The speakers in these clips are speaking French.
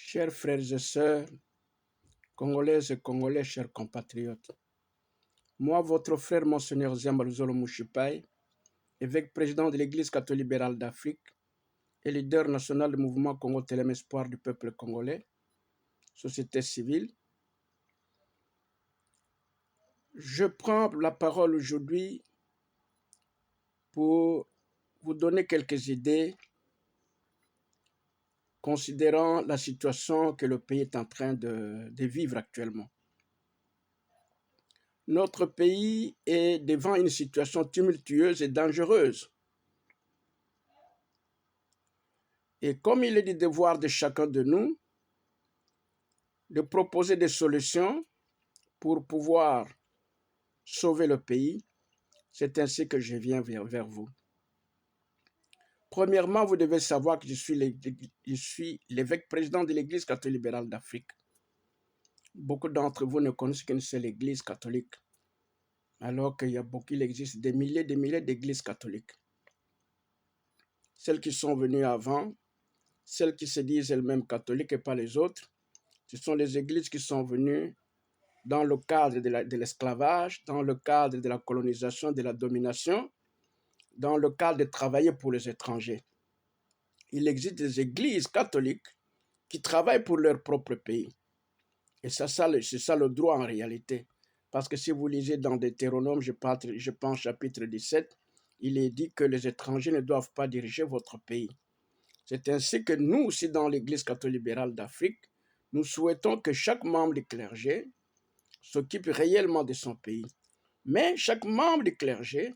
Chers frères et sœurs, Congolaises et Congolais, chers compatriotes, moi, votre frère, Monseigneur Ziambaluzolo Mouchipaï, évêque président de l'Église catholique libérale d'Afrique et leader national du mouvement Congo Télém Espoir du peuple congolais, société civile, je prends la parole aujourd'hui pour vous donner quelques idées considérant la situation que le pays est en train de vivre actuellement. Notre pays est devant une situation tumultueuse et dangereuse. Et comme il est du devoir de chacun de nous de proposer des solutions pour pouvoir sauver le pays, c'est ainsi que je viens vers vous. Premièrement, vous devez savoir que je suis l'évêque président de l'Église catholique libérale d'Afrique. Beaucoup d'entre vous ne connaissent qu'une seule Église catholique, alors qu'il existe des milliers d'églises catholiques. Celles qui sont venues avant, celles qui se disent elles-mêmes catholiques et pas les autres, ce sont les églises qui sont venues dans le cadre de l'esclavage, dans le cadre de la colonisation, de la domination, dans le cadre de travailler pour les étrangers. Il existe des églises catholiques qui travaillent pour leur propre pays. Et c'est ça le droit en réalité. Parce que si vous lisez dans Deutéronome, je pense chapitre 17, il est dit que les étrangers ne doivent pas diriger votre pays. C'est ainsi que nous aussi dans l'Église catholique libérale d'Afrique, nous souhaitons que chaque membre du clergé s'occupe réellement de son pays. Mais chaque membre du clergé,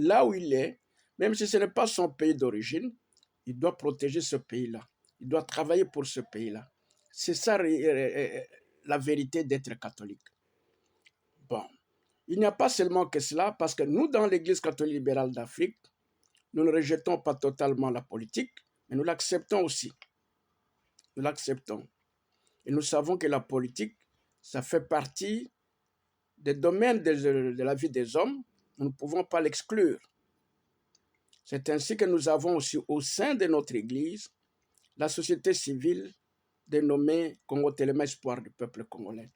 là où il est, même si ce n'est pas son pays d'origine, il doit protéger ce pays-là. Il doit travailler pour ce pays-là. C'est ça la vérité d'être catholique. Bon, il n'y a pas seulement que cela, parce que nous, dans l'Église catholique libérale d'Afrique, nous ne rejetons pas totalement la politique, mais nous l'acceptons aussi. Nous l'acceptons. Et nous savons que la politique, ça fait partie des domaines de la vie des hommes. Nous ne pouvons pas l'exclure. C'est ainsi que nous avons aussi au sein de notre Église la société civile dénommée Congo Télém Espoir du peuple congolais.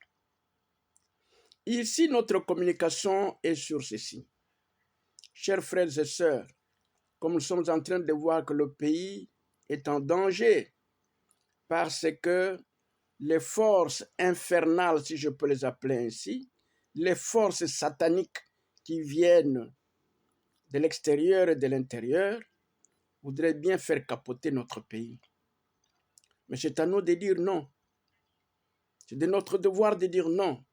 Ici, notre communication est sur ceci. Chers frères et sœurs, comme nous sommes en train de voir que le pays est en danger parce que les forces infernales, si je peux les appeler ainsi, les forces sataniques qui viennent de l'extérieur et de l'intérieur, voudraient bien faire capoter notre pays. Mais c'est à nous de dire non. C'est de notre devoir de dire non.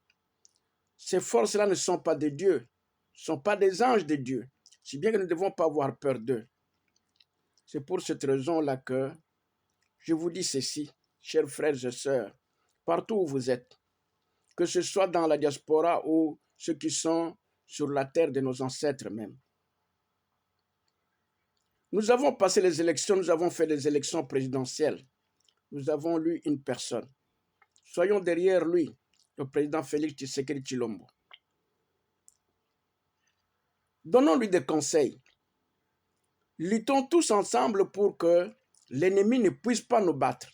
Ces forces-là ne sont pas de Dieu, ne sont pas des anges de Dieu, si bien que nous ne devons pas avoir peur d'eux. C'est pour cette raison-là que je vous dis ceci, chers frères et sœurs, partout où vous êtes, que ce soit dans la diaspora ou ceux qui sont sur la terre de nos ancêtres même. Nous avons passé les élections, nous avons fait des élections présidentielles. Nous avons eu une personne. Soyons derrière lui, le président Félix Tshisekedi Tshilombo. Donnons-lui des conseils. Luttons tous ensemble pour que l'ennemi ne puisse pas nous battre,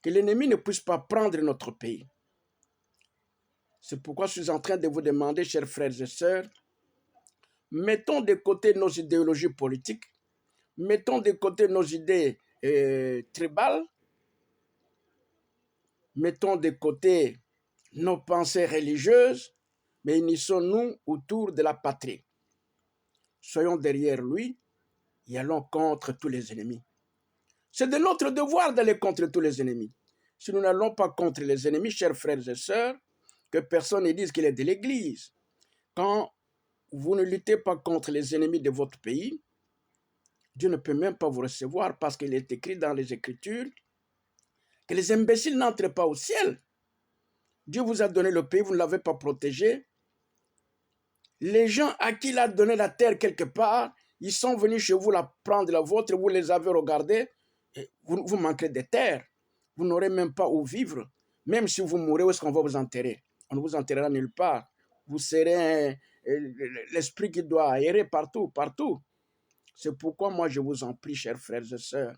que l'ennemi ne puisse pas prendre notre pays. C'est pourquoi je suis en train de vous demander, chers frères et sœurs, mettons de côté nos idéologies politiques, mettons de côté nos idées tribales, mettons de côté nos pensées religieuses, mais unissons-nous autour de la patrie. Soyons derrière lui et allons contre tous les ennemis. C'est de notre devoir d'aller contre tous les ennemis. Si nous n'allons pas contre les ennemis, chers frères et sœurs, que personne ne dise qu'il est de l'Église. Quand vous ne luttez pas contre les ennemis de votre pays, Dieu ne peut même pas vous recevoir parce qu'il est écrit dans les Écritures que les imbéciles n'entrent pas au ciel. Dieu vous a donné le pays, vous ne l'avez pas protégé. Les gens à qui il a donné la terre quelque part, ils sont venus chez vous la prendre la vôtre, vous les avez regardés, et vous manquez de terre. Vous n'aurez même pas où vivre. Même si vous mourrez, où est-ce qu'on va vous enterrer? On ne vous enterrera nulle part. Vous serez l'esprit qui doit aérer partout, partout. C'est pourquoi moi je vous en prie, chers frères et sœurs,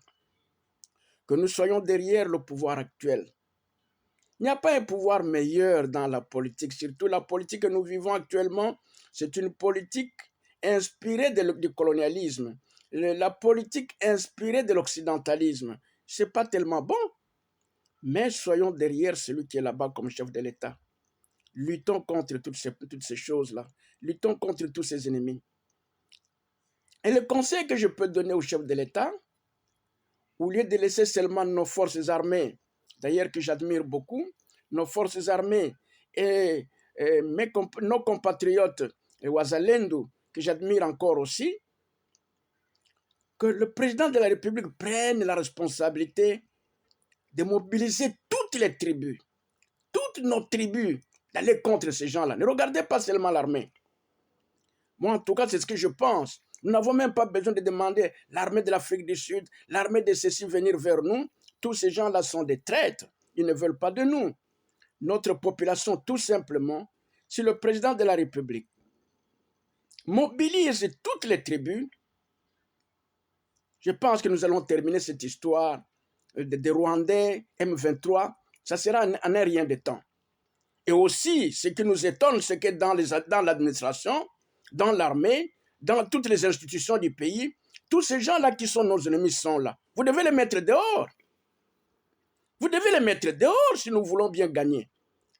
que nous soyons derrière le pouvoir actuel. Il n'y a pas un pouvoir meilleur dans la politique, surtout la politique que nous vivons actuellement, c'est une politique inspirée du colonialisme, la politique inspirée de l'occidentalisme. Ce n'est pas tellement bon, mais soyons derrière celui qui est là-bas comme chef de l'État. Luttons contre toutes ces choses-là, luttons contre tous ces ennemis. Et le conseil que je peux donner au chef de l'État, au lieu de laisser seulement nos forces armées, d'ailleurs que j'admire beaucoup, nos forces armées et nos compatriotes, les Wazalendo, que j'admire encore aussi, que le président de la République prenne la responsabilité de mobiliser toutes les tribus, toutes nos tribus, d'aller contre ces gens-là. Ne regardez pas seulement l'armée. Moi, en tout cas, c'est ce que je pense. Nous n'avons même pas besoin de demander l'armée de l'Afrique du Sud, l'armée de ceci venir vers nous. Tous ces gens-là sont des traîtres. Ils ne veulent pas de nous. Notre population, tout simplement, si le président de la République mobilise toutes les tribus, je pense que nous allons terminer cette histoire des Rwandais, M23. Ça sera en un rien de temps. Et aussi, ce qui nous étonne, c'est que dans l'administration, dans l'armée, dans toutes les institutions du pays, tous ces gens-là qui sont nos ennemis sont là. Vous devez les mettre dehors. Vous devez les mettre dehors si nous voulons bien gagner.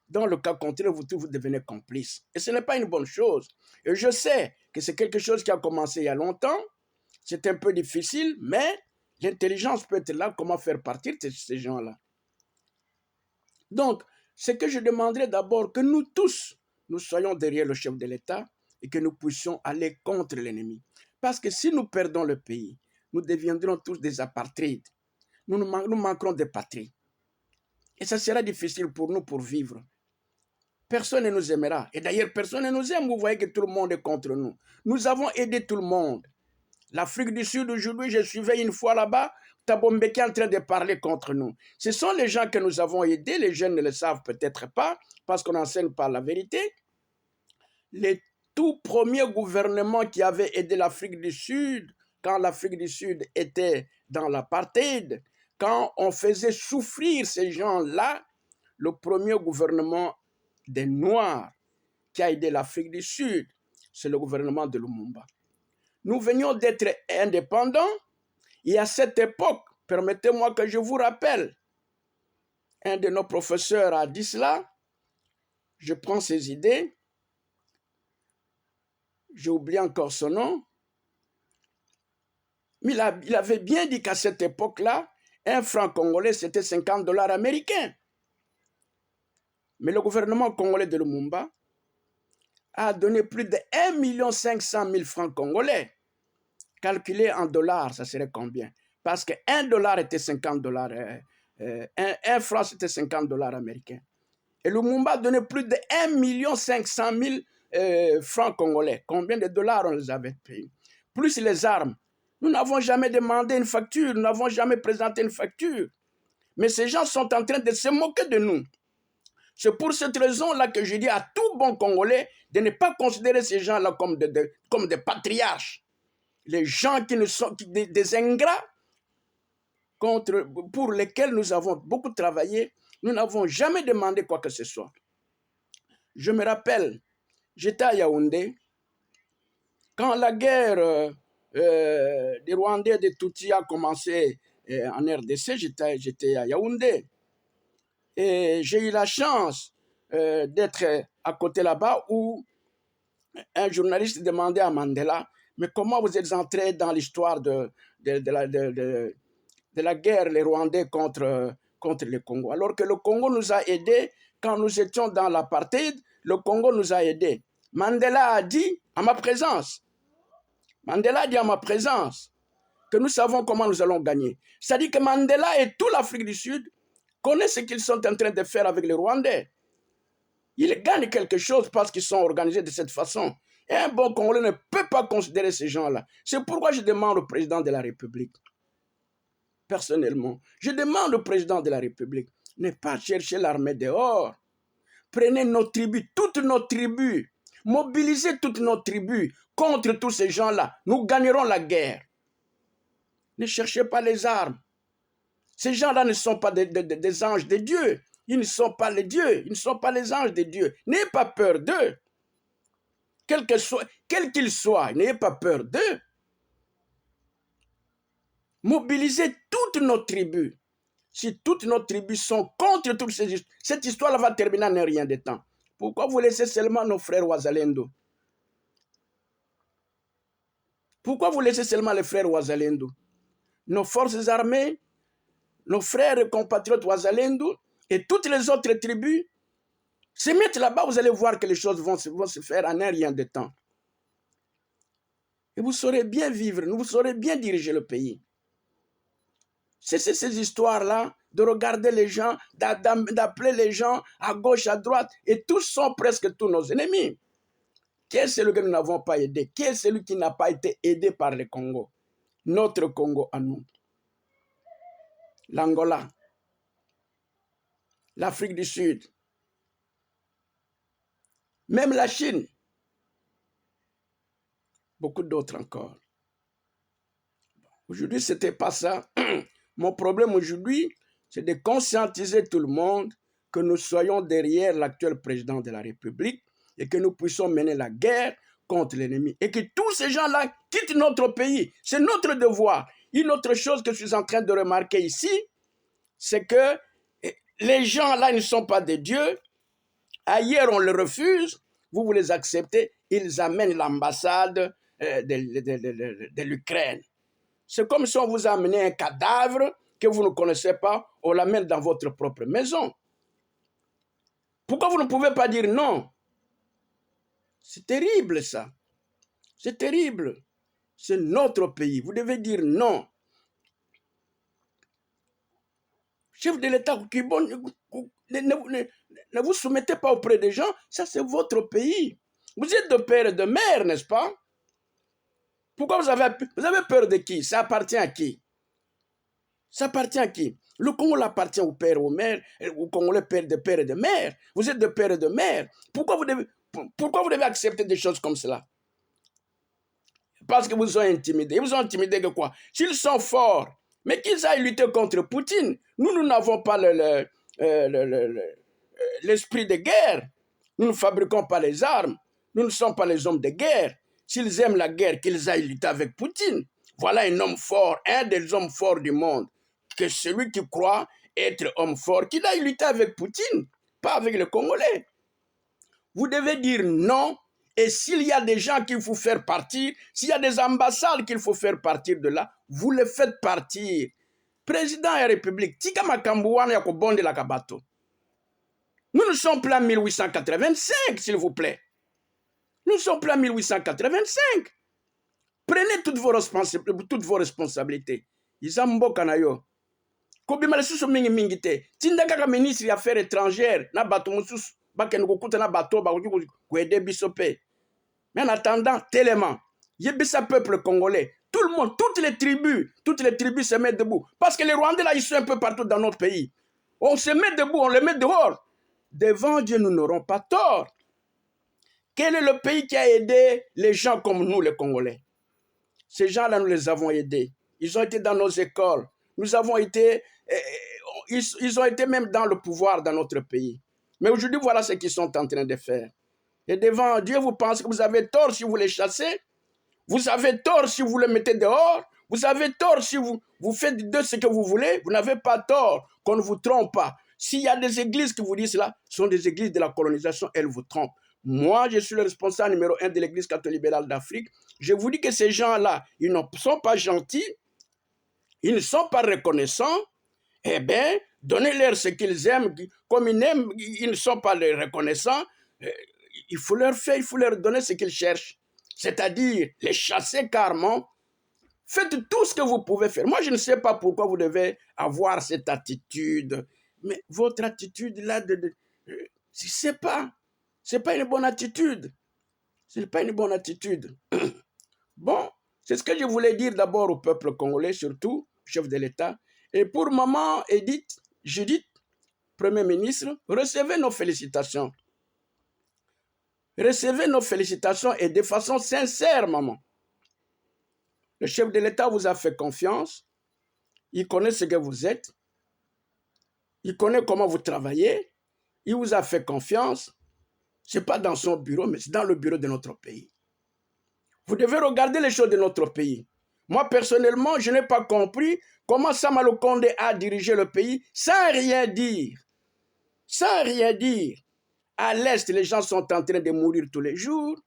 Dans le cas contraire, vous devenez complice. Et ce n'est pas une bonne chose. Et je sais que c'est quelque chose qui a commencé il y a longtemps. C'est un peu difficile, mais l'intelligence peut être là, comment faire partir ces gens-là. Donc, ce que je demanderais d'abord, que nous tous, nous soyons derrière le chef de l'État et que nous puissions aller contre l'ennemi. Parce que si nous perdons le pays, nous deviendrons tous des apatrides. Nous manquerons de patrie. Et ça sera difficile pour nous pour vivre. Personne ne nous aimera. Et d'ailleurs, personne ne nous aime. Vous voyez que tout le monde est contre nous. Nous avons aidé tout le monde. L'Afrique du Sud, aujourd'hui, je suivais une fois là-bas, Thabo Mbeki est en train de parler contre nous. Ce sont les gens que nous avons aidés. Les jeunes ne le savent peut-être pas, parce qu'on n'enseigne pas la vérité. Les tout premiers gouvernements qui avaient aidé l'Afrique du Sud, quand l'Afrique du Sud était dans l'apartheid, quand on faisait souffrir ces gens-là, le premier gouvernement des Noirs qui a aidé l'Afrique du Sud, c'est le gouvernement de Lumumba. Nous venions d'être indépendants et à cette époque, permettez-moi que je vous rappelle, un de nos professeurs a dit cela, je prends ses idées, j'ai oublié encore son nom, mais il avait bien dit qu'à cette époque-là, un franc congolais, c'était 50 $ américains. Mais le gouvernement congolais de Lumumba a donné plus de 1 500 000 francs congolais. Calculé en dollars, ça serait combien? Parce que 1 $ était 50 $, un franc c'était 50 $ américains. Et Lumumba a donné plus de 1 500 000 francs congolais. Combien de dollars on les avait payés? Plus les armes. Nous n'avons jamais demandé une facture, nous n'avons jamais présenté une facture. Mais ces gens sont en train de se moquer de nous. C'est pour cette raison-là que je dis à tout bon Congolais de ne pas considérer ces gens-là comme des patriarches. Les gens qui ne sont des ingrats pour lesquels nous avons beaucoup travaillé, nous n'avons jamais demandé quoi que ce soit. Je me rappelle, j'étais à Yaoundé, quand la guerre des Rwandais de Tutsi a commencé en RDC, j'étais à Yaoundé. Et j'ai eu la chance d'être à côté là-bas où un journaliste demandait à Mandela, mais comment vous êtes entré dans l'histoire de la guerre, les Rwandais contre le Congo? Alors que le Congo nous a aidés quand nous étions dans l'apartheid, le Congo nous a aidés. Mandela a dit à ma présence, que nous savons comment nous allons gagner. C'est-à-dire que Mandela et toute l'Afrique du Sud connaissent ce qu'ils sont en train de faire avec les Rwandais. Ils gagnent quelque chose parce qu'ils sont organisés de cette façon. Et un bon Congolais ne peut pas considérer ces gens-là. C'est pourquoi je demande au président de la République, personnellement, je demande au président de la République, ne pas chercher l'armée dehors. Prenez nos tribus, toutes nos tribus, mobilisez toutes nos tribus contre tous ces gens-là. Nous gagnerons la guerre. Ne cherchez pas les armes. Ces gens-là ne sont pas des anges de Dieu. Ils ne sont pas les dieux. Ils ne sont pas les anges de Dieu. N'ayez pas peur d'eux. Quel qu'ils soient, n'ayez pas peur d'eux. Mobilisez toutes nos tribus. Si toutes nos tribus sont contre toutes ces histoires, cette histoire va terminer en rien de temps. Pourquoi vous laissez seulement nos frères Ouazalendo? Pourquoi vous laissez seulement les frères Ouazalendo? Nos forces armées, nos frères et compatriotes Ouazalendo et toutes les autres tribus se mettent là-bas, vous allez voir que les choses vont se faire en un rien de temps. Et vous saurez bien vivre, vous saurez bien diriger le pays. Cessez ces histoires-là, de regarder les gens, d'appeler les gens à gauche, à droite, et tous sont presque tous nos ennemis. Qui est celui que nous n'avons pas aidé? Qui est celui qui n'a pas été aidé par le Congo? Notre Congo à nous. L'Angola, l'Afrique du Sud, même la Chine, beaucoup d'autres encore. Aujourd'hui, ce n'était pas ça. Mon problème aujourd'hui, c'est de conscientiser tout le monde que nous soyons derrière l'actuel président de la République et que nous puissions mener la guerre contre l'ennemi. Et que tous ces gens-là quittent notre pays. C'est notre devoir. Une autre chose que je suis en train de remarquer ici, c'est que les gens-là ne sont pas des dieux. Ailleurs, on les refuse. Vous les acceptez. Ils amènent l'ambassade de l'Ukraine. C'est comme si on vous amenait un cadavre que vous ne connaissez pas, on l'amène dans votre propre maison. Pourquoi vous ne pouvez pas dire non? C'est terrible ça. C'est terrible. C'est notre pays. Vous devez dire non. Chef de l'État, ne vous soumettez pas auprès des gens. Ça, c'est votre pays. Vous êtes de père et de mère, n'est-ce pas? Pourquoi vous avez peur de qui? Ça appartient à qui? Ça appartient à qui? Le Congo appartient au père, aux mères, au Congolais père et de mère. Vous êtes de père et de mère. Pourquoi vous devez accepter des choses comme cela? Parce que vous ont intimidé. Ils vous ont intimidé de quoi? S'ils sont forts, mais qu'ils aillent lutter contre Poutine. Nous n'avons pas l'esprit de guerre. Nous ne fabriquons pas les armes. Nous ne sommes pas les hommes de guerre. S'ils aiment la guerre, qu'ils aillent lutter avec Poutine. Voilà un homme fort, un des hommes forts du monde. Que celui qui croit être homme fort, qu'il aille lutter avec Poutine, pas avec les Congolais. Vous devez dire non. Et s'il y a des gens qu'il faut faire partir, s'il y a des ambassades qu'il faut faire partir de là, vous les faites partir. Président de la République, Tika Makambouane Yakobonde Lakabato. Nous ne sommes plus en 1885, s'il vous plaît. Nous ne sommes plus en 1885. Prenez toutes vos responsabilités. Izambo Kanayo. Kobima lesusu mingi mingi te. Tinda kaka ministre des Affaires étrangères na bato mususu bakende kokuta na bato bakoki koede biso pe. Mais en attendant, tellement, yebisa peuple congolais, tout le monde, toutes les tribus se mettent debout. Parce que les Rwandais là, ils sont un peu partout dans notre pays. On se met debout, on les met dehors. Devant Dieu, nous n'aurons pas tort. Quel est le pays qui a aidé les gens comme nous, les Congolais? Ces gens-là, nous les avons aidés. Ils ont été dans nos écoles. Nous avons été, ils ont été même dans le pouvoir dans notre pays. Mais aujourd'hui, voilà ce qu'ils sont en train de faire. Et devant Dieu, vous pensez que vous avez tort si vous les chassez. Vous avez tort si vous les mettez dehors. Vous avez tort si vous faites de ce que vous voulez. Vous n'avez pas tort, qu'on ne vous trompe pas. S'il y a des églises qui vous disent cela, ce sont des églises de la colonisation, elles vous trompent. Moi, je suis le responsable numéro 1 de l'église catholique libérale d'Afrique. Je vous dis que ces gens-là, ils ne sont pas gentils, ils ne sont pas reconnaissants. Eh bien, donnez-leur ce qu'ils aiment. Comme ils ne sont pas les reconnaissants, il faut leur donner ce qu'ils cherchent. C'est-à-dire les chasser carrément. Faites tout ce que vous pouvez faire. Moi, je ne sais pas pourquoi vous devez avoir cette attitude. Mais votre attitude là, c'est pas une bonne attitude. Ce n'est pas une bonne attitude. Bon, c'est ce que je voulais dire d'abord au peuple congolais, surtout, chef de l'État. Et pour maman Judith, Premier ministre, recevez nos félicitations. Recevez nos félicitations et de façon sincère, maman. Le chef de l'État vous a fait confiance. Il connaît ce que vous êtes. Il connaît comment vous travaillez. Il vous a fait confiance. Ce n'est pas dans son bureau, mais c'est dans le bureau de notre pays. Vous devez regarder les choses de notre pays. Moi, personnellement, je n'ai pas compris comment Samalou Condé a dirigé le pays sans rien dire. Sans rien dire. À l'Est, les gens sont en train de mourir tous les jours.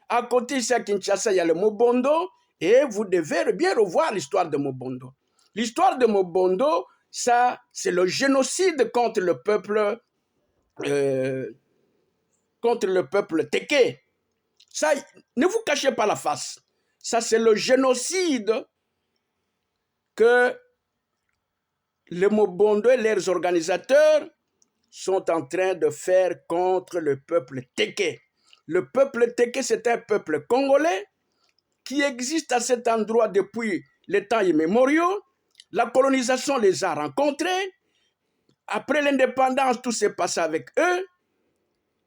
À côté, ici à Kinshasa, il y a le Mobondo. Et vous devez bien revoir l'histoire de Mobondo. L'histoire de Mobondo, ça, c'est le génocide contre le peuple Téké. Ça, ne vous cachez pas la face. Ça, c'est le génocide que les Mobondo et leurs organisateurs sont en train de faire contre le peuple Téké. Le peuple Téké, c'est un peuple congolais qui existe à cet endroit depuis les temps immémoriaux. La colonisation les a rencontrés. Après l'indépendance, tout s'est passé avec eux.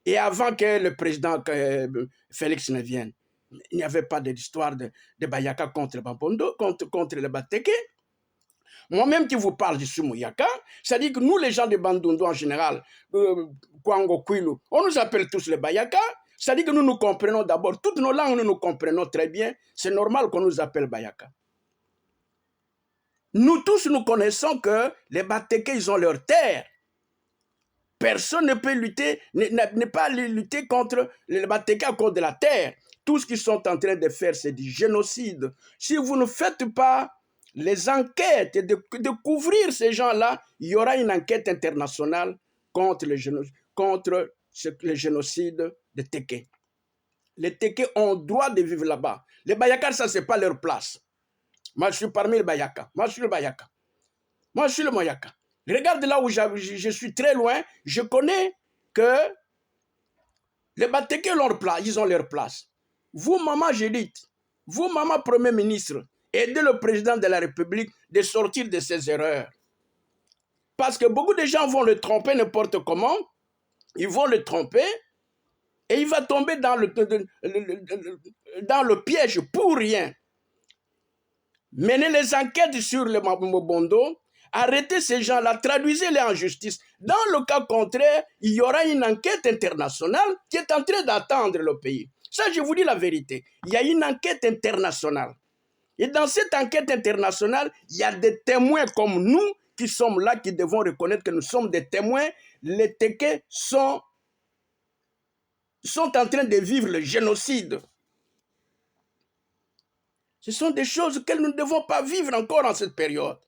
Et avant que le président Félix ne vienne, il n'y avait pas d'histoire de Bayaka contre le Babondo, contre le Batéké. Moi-même qui vous parle, je suis Mouyaka. C'est-à-dire que nous, les gens de Bandundu en général, Kwango, Kwilu, on nous appelle tous les Bayaka. C'est-à-dire que nous nous comprenons d'abord. Toutes nos langues, nous nous comprenons très bien. C'est normal qu'on nous appelle Bayaka. Nous tous, nous connaissons que les Batéké, ils ont leur terre. Personne ne peut lutter, n'est pas lutter contre les Batéké à cause de la terre. Tout ce qu'ils sont en train de faire, c'est du génocide. Si vous ne faites pas les enquêtes et de couvrir ces gens-là, il y aura une enquête internationale contre le génocide de Téké. Les Téké ont droit de vivre là-bas. Les Bayaka, ça, ce n'est pas leur place. Moi, je suis parmi les Bayaka. Moi, je suis le Bayaka. Moi, je suis le Moyaka. Regarde là où je suis très loin. Je connais que les Batéké ils ont leur place. Vous, maman Judith, vous, maman Premier ministre, aidez le président de la République de sortir de ses erreurs. Parce que beaucoup de gens vont le tromper n'importe comment. Ils vont le tromper et il va tomber dans le piège pour rien. Menez les enquêtes sur le Mobondo, arrêtez ces gens-là, traduisez-les en justice. Dans le cas contraire, il y aura une enquête internationale qui est en train d'attendre le pays. Ça, je vous dis la vérité. Il y a une enquête internationale. Et dans cette enquête internationale, il y a des témoins comme nous qui sommes là, qui devons reconnaître que nous sommes des témoins. Les Téké sont en train de vivre le génocide. Ce sont des choses que nous ne devons pas vivre encore en cette période.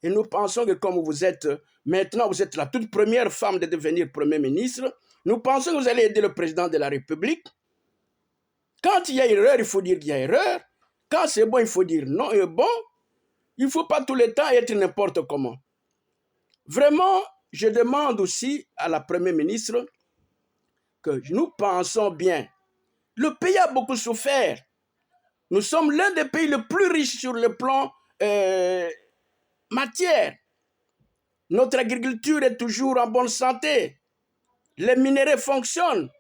Et nous pensons que comme vous êtes, maintenant vous êtes la toute première femme de devenir Premier ministre, nous pensons que vous allez aider le président de la République. Quand il y a erreur, il faut dire qu'il y a erreur. Quand c'est bon, il faut dire non et bon. Il ne faut pas tout le temps être n'importe comment. Vraiment, je demande aussi à la Première ministre que nous pensons bien. Le pays a beaucoup souffert. Nous sommes l'un des pays les plus riches sur le plan matière. Notre agriculture est toujours en bonne santé. Les minéraux fonctionnent.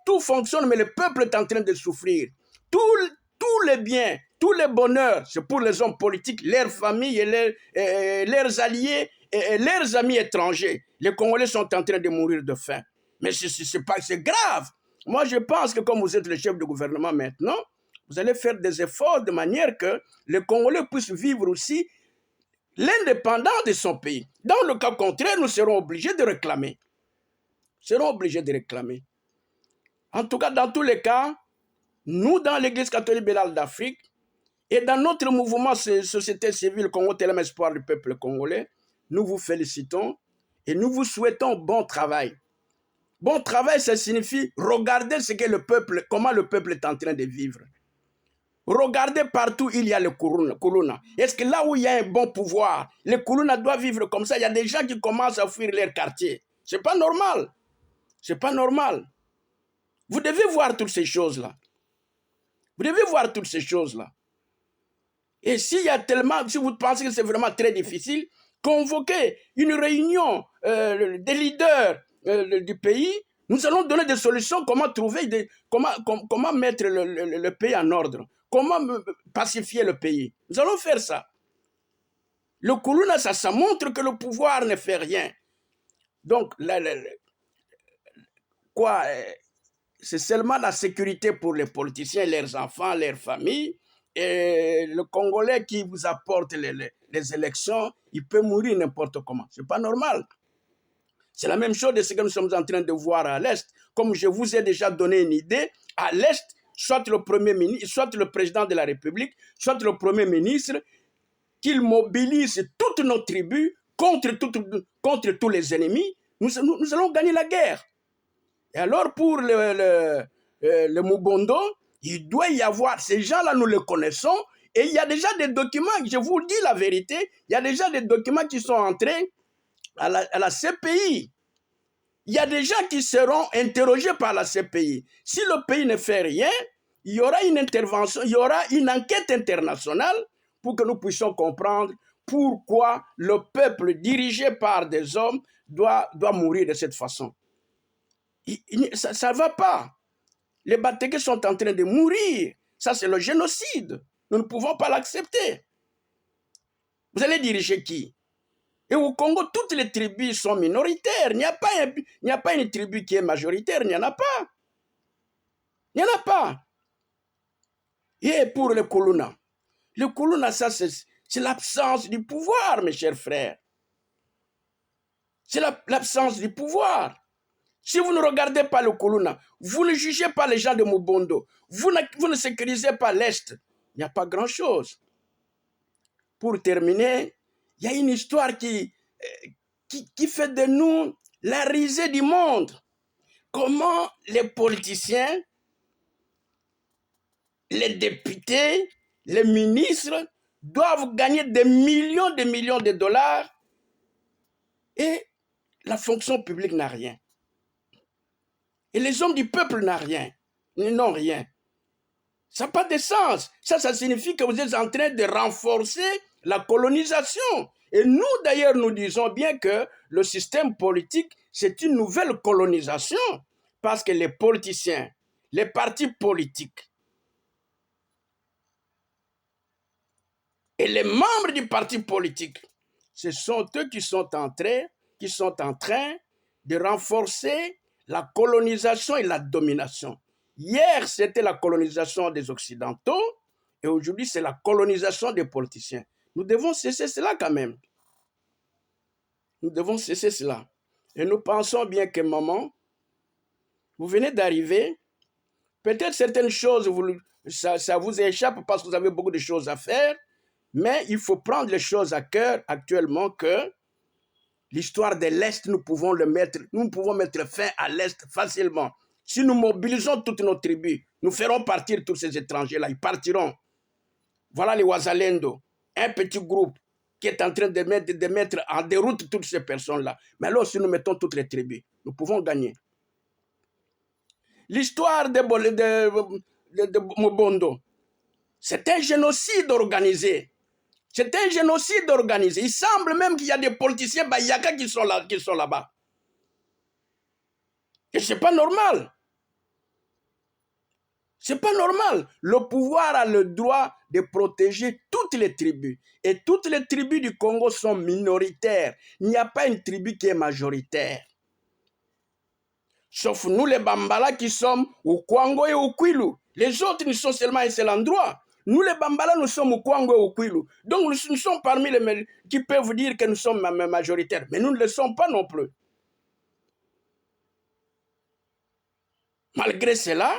Tout fonctionne, mais le peuple est en train de souffrir. Tous les biens, tous les bonheurs, c'est pour les hommes politiques, leurs familles, et leurs alliés et leurs amis étrangers. Les Congolais sont en train de mourir de faim. Mais c'est grave. Moi, je pense que comme vous êtes le chef de gouvernement maintenant, vous allez faire des efforts de manière que les Congolais puissent vivre aussi l'indépendance de son pays. Dans le cas contraire, nous serons obligés de réclamer. En tout cas, dans tous les cas, nous, dans l'Église catholique libérale d'Afrique, et dans notre mouvement Société civile Congo Télém Espoir du peuple congolais, nous vous félicitons et nous vous souhaitons bon travail. Bon travail, ça signifie regarder comment le peuple est en train de vivre. Regardez partout, il y a le Kuluna. Est-ce que là où il y a un bon pouvoir, les Kuluna doivent vivre comme ça? Il y a des gens qui commencent à fuir leur quartier. Ce n'est pas normal. C'est pas normal. Vous devez voir toutes ces choses-là. Et si vous pensez que c'est vraiment très difficile, convoquez une réunion des leaders du pays. Nous allons donner des solutions, comment mettre le pays en ordre, comment pacifier le pays. Nous allons faire ça. Le Kuluna, ça montre que le pouvoir ne fait rien. Donc, quoi, c'est seulement la sécurité pour les politiciens, leurs enfants, leurs familles. Et le Congolais qui vous apporte les élections, il peut mourir n'importe comment. Ce n'est pas normal. C'est la même chose de ce que nous sommes en train de voir à l'Est. Comme je vous ai déjà donné une idée, à l'Est, soit le Premier ministre, soit le président de la République, soit le Premier ministre, qu'il mobilise toutes nos tribus contre tous les ennemis, nous allons gagner la guerre. Et alors pour le Mubondo, il doit y avoir, ces gens-là nous les connaissons, et il y a déjà des documents, je vous dis la vérité, il y a déjà des documents qui sont entrés à la CPI. Il y a des gens qui seront interrogés par la CPI. Si le pays ne fait rien, il y aura une intervention, il y aura une enquête internationale pour que nous puissions comprendre pourquoi le peuple dirigé par des hommes doit mourir de cette façon. Ça ne va pas. Les Batégués sont en train de mourir. Ça, c'est le génocide. Nous ne pouvons pas l'accepter. Vous allez diriger qui? Et au Congo, toutes les tribus sont minoritaires. Il n'y a pas une tribu qui est majoritaire. Il n'y en a pas. Il n'y en a pas. Et pour le Kuluna, ça, c'est l'absence du pouvoir, mes chers frères. C'est l'absence du pouvoir. Si vous ne regardez pas le Kuluna, vous ne jugez pas les gens de Mubondo, vous ne sécurisez pas l'Est, il n'y a pas grand-chose. Pour terminer, il y a une histoire qui fait de nous la risée du monde. Comment les politiciens, les députés, les ministres doivent gagner des millions de dollars et la fonction publique n'a rien. Et les hommes du peuple n'ont rien. Ça n'a pas de sens. Ça signifie que vous êtes en train de renforcer la colonisation. Et nous, d'ailleurs, nous disons bien que le système politique, c'est une nouvelle colonisation. Parce que les politiciens, les partis politiques et les membres du parti politique, ce sont eux qui sont en train de renforcer la colonisation et la domination. Hier, c'était la colonisation des Occidentaux et aujourd'hui, c'est la colonisation des politiciens. Nous devons cesser cela quand même. Nous devons cesser cela. Et nous pensons bien qu'à un moment, vous venez d'arriver, peut-être certaines choses, ça vous échappe parce que vous avez beaucoup de choses à faire, mais il faut prendre les choses à cœur actuellement que l'histoire de l'Est, nous pouvons mettre fin à l'Est facilement. Si nous mobilisons toutes nos tribus, nous ferons partir tous ces étrangers-là, ils partiront. Voilà les Wazalendo, un petit groupe qui est en train de mettre en déroute toutes ces personnes-là. Mais alors, si nous mettons toutes les tribus, nous pouvons gagner. L'histoire de Mubondo, c'est un génocide organisé. C'est un génocide organisé. Il semble même qu'il y a des politiciens Bayaka qui sont là-bas. Et ce n'est pas normal. C'est pas normal. Le pouvoir a le droit de protéger toutes les tribus. Et toutes les tribus du Congo sont minoritaires. Il n'y a pas une tribu qui est majoritaire. Sauf nous les Bambala qui sommes au Kwango et au Kwilu. Les autres, nous sont seulement à un seul endroit. Nous les Bambala, nous sommes au Kwango et au Kwilu. Donc nous sommes parmi les qui peuvent dire que nous sommes majoritaires. Mais nous ne le sommes pas non plus. Malgré cela,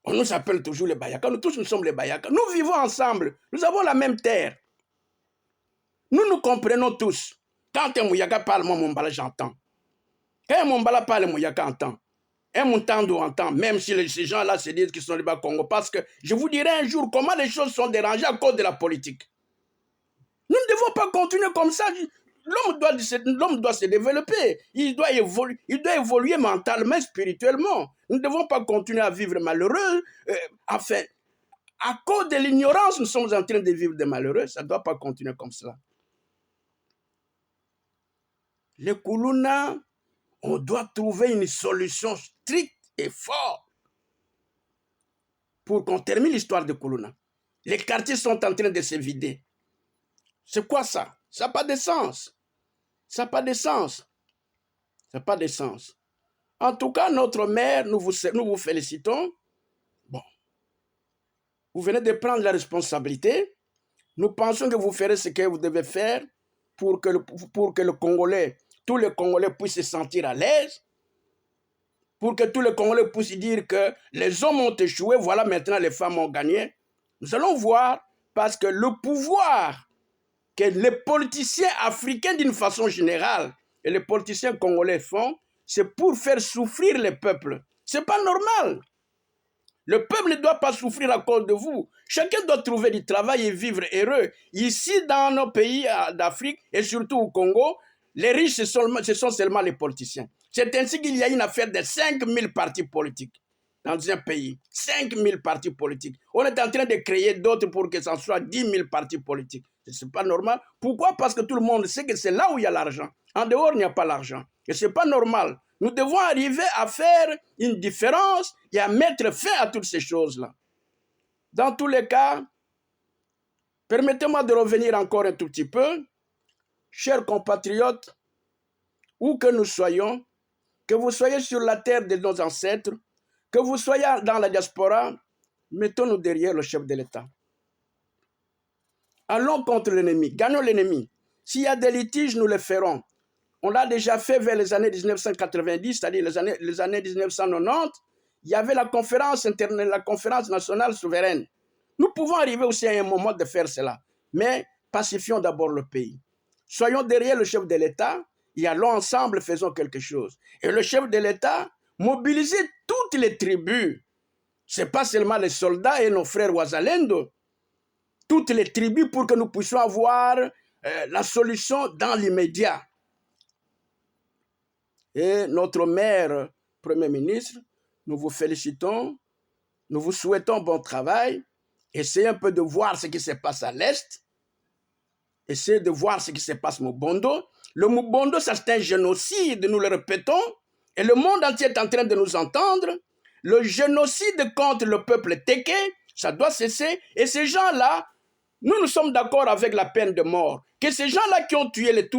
on nous appelle toujours les Bayaka. Nous tous, nous sommes les Bayaka. Nous vivons ensemble. Nous avons la même terre. Nous nous comprenons tous. Quand un Mouyaka parle, moi, mon Bala, j'entends. Quand un Mombala parle, Mouyaka entend. Un Moutando entend, même si ces gens-là se disent qu'ils sont les bas Congo. Parce que je vous dirai un jour comment les choses sont dérangées à cause de la politique. Nous ne devons pas continuer comme ça. L'homme doit se développer. Il doit évoluer mentalement, spirituellement. Nous ne devons pas continuer à vivre malheureux. Enfin, à cause de l'ignorance, nous sommes en train de vivre des malheureux. Ça ne doit pas continuer comme cela. Les Kuluna, on doit trouver une solution stricte et forte pour qu'on termine l'histoire de Kuluna. Les quartiers sont en train de se vider. C'est quoi ça? Ça n'a pas de sens. Ça n'a pas de sens. Ça n'a pas de sens. En tout cas, notre mère, nous vous félicitons. Bon, vous venez de prendre la responsabilité. Nous pensons que vous ferez ce que vous devez faire pour que le Congolais, tous les Congolais puissent se sentir à l'aise, pour que tous les Congolais puissent dire que les hommes ont échoué, voilà maintenant les femmes ont gagné. Nous allons voir, parce que le pouvoir que les politiciens africains d'une façon générale et les politiciens congolais font, c'est pour faire souffrir les peuples. Ce n'est pas normal. Le peuple ne doit pas souffrir à cause de vous. Chacun doit trouver du travail et vivre heureux. Ici, dans nos pays d'Afrique, et surtout au Congo, les riches, ce sont seulement les politiciens. C'est ainsi qu'il y a une affaire de 5000 partis politiques dans un pays. 5000 partis politiques. On est en train de créer d'autres pour que ça soit 10 000 partis politiques. Ce n'est pas normal. Pourquoi? Parce que tout le monde sait que c'est là où il y a l'argent. En dehors, il n'y a pas l'argent. Et ce n'est pas normal. Nous devons arriver à faire une différence et à mettre fin à toutes ces choses-là. Dans tous les cas, permettez-moi de revenir encore un tout petit peu. Chers compatriotes, où que nous soyons, que vous soyez sur la terre de nos ancêtres, que vous soyez dans la diaspora, mettons-nous derrière le chef de l'État. Allons contre l'ennemi, gagnons l'ennemi. S'il y a des litiges, nous les ferons. On l'a déjà fait vers les années 1990, c'est-à-dire les années 1990. Il y avait la conférence nationale souveraine. Nous pouvons arriver aussi à un moment de faire cela. Mais pacifions d'abord le pays. Soyons derrière le chef de l'État et allons ensemble, faisons quelque chose. Et le chef de l'État, mobilisez toutes les tribus. Ce n'est pas seulement les soldats et nos frères Ouazalendo. Toutes les tribus pour que nous puissions avoir la solution dans l'immédiat. Et notre mère, Premier ministre, nous vous félicitons, nous vous souhaitons bon travail. Essayez un peu de voir ce qui se passe à l'Est. Essayez de voir ce qui se passe au Mubondo. Le Mubondo, c'est un génocide, nous le répétons, et le monde entier est en train de nous entendre. Le génocide contre le peuple Téké, ça doit cesser. Et ces gens-là, nous sommes d'accord avec la peine de mort. Que ces gens-là qui ont tué les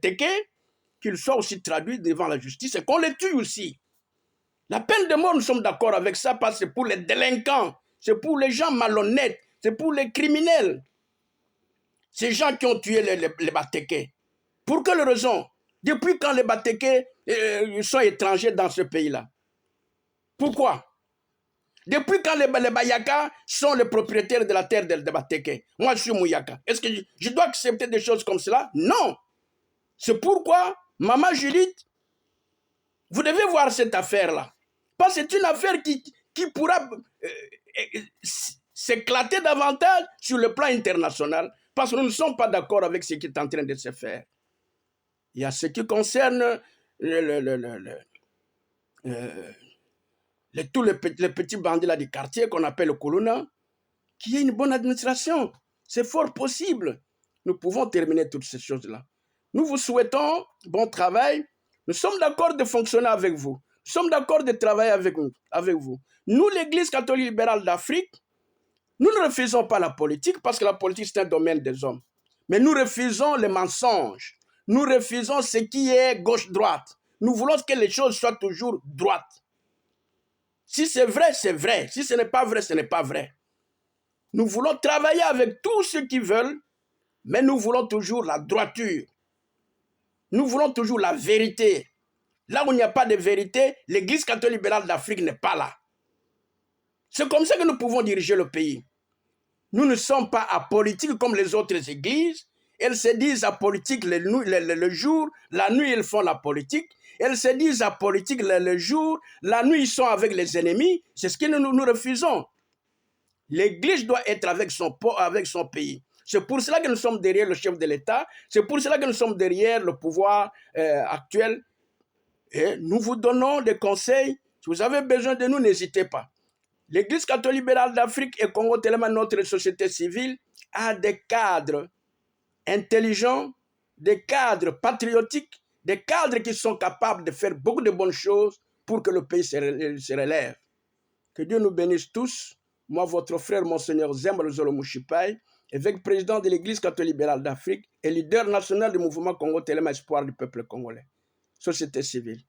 Téké, qu'ils soient aussi traduits devant la justice et qu'on les tue aussi. La peine de mort, nous sommes d'accord avec ça parce que c'est pour les délinquants, c'est pour les gens malhonnêtes, c'est pour les criminels. Ces gens qui ont tué les Batéké. Pour quelle raison? Depuis quand les Batéké sont étrangers dans ce pays-là? Pourquoi? Depuis quand les Bayaka sont les propriétaires de la terre des Batéké? Moi, je suis Mouyaka. Est-ce que je dois accepter des choses comme cela? Non. C'est pourquoi, Maman Judith, vous devez voir cette affaire-là. Parce que c'est une affaire qui pourra s'éclater davantage sur le plan international. Parce que nous ne sommes pas d'accord avec ce qui est en train de se faire. Il y a ce qui concerne tous les petits bandits là du quartier qu'on appelle le Kuluna, qui est une bonne administration. C'est fort possible. Nous pouvons terminer toutes ces choses-là. Nous vous souhaitons bon travail. Nous sommes d'accord de fonctionner avec vous. Nous sommes d'accord de travailler avec vous. Nous, l'Église catholique libérale d'Afrique, nous ne refusons pas la politique parce que la politique, c'est un domaine des hommes. Mais nous refusons les mensonges. Nous refusons ce qui est gauche-droite. Nous voulons que les choses soient toujours droites. Si c'est vrai, c'est vrai. Si ce n'est pas vrai, ce n'est pas vrai. Nous voulons travailler avec tous ceux qui veulent, mais nous voulons toujours la droiture. Nous voulons toujours la vérité. Là où il n'y a pas de vérité, l'Église catholique libérale d'Afrique n'est pas là. C'est comme ça que nous pouvons diriger le pays. Nous ne sommes pas apolitiques comme les autres églises. Elles se disent apolitiques le jour, la nuit ils font la politique. Elles se disent apolitiques le jour, la nuit ils sont avec les ennemis. C'est ce que nous refusons. L'Église doit être avec son pays. C'est pour cela que nous sommes derrière le chef de l'État. C'est pour cela que nous sommes derrière le pouvoir actuel. Et nous vous donnons des conseils. Si vous avez besoin de nous, n'hésitez pas. L'Église catholique libérale d'Afrique et Congo, tellement notre société civile, a des cadres intelligents, des cadres patriotiques, des cadres qui sont capables de faire beaucoup de bonnes choses pour que le pays se relève. Que Dieu nous bénisse tous. Moi, votre frère, Monseigneur Zembalo Zolo Mouchipai, évêque président de l'Église catholique libérale d'Afrique et leader national du mouvement Congo Telema Espoir du peuple congolais. Société civile.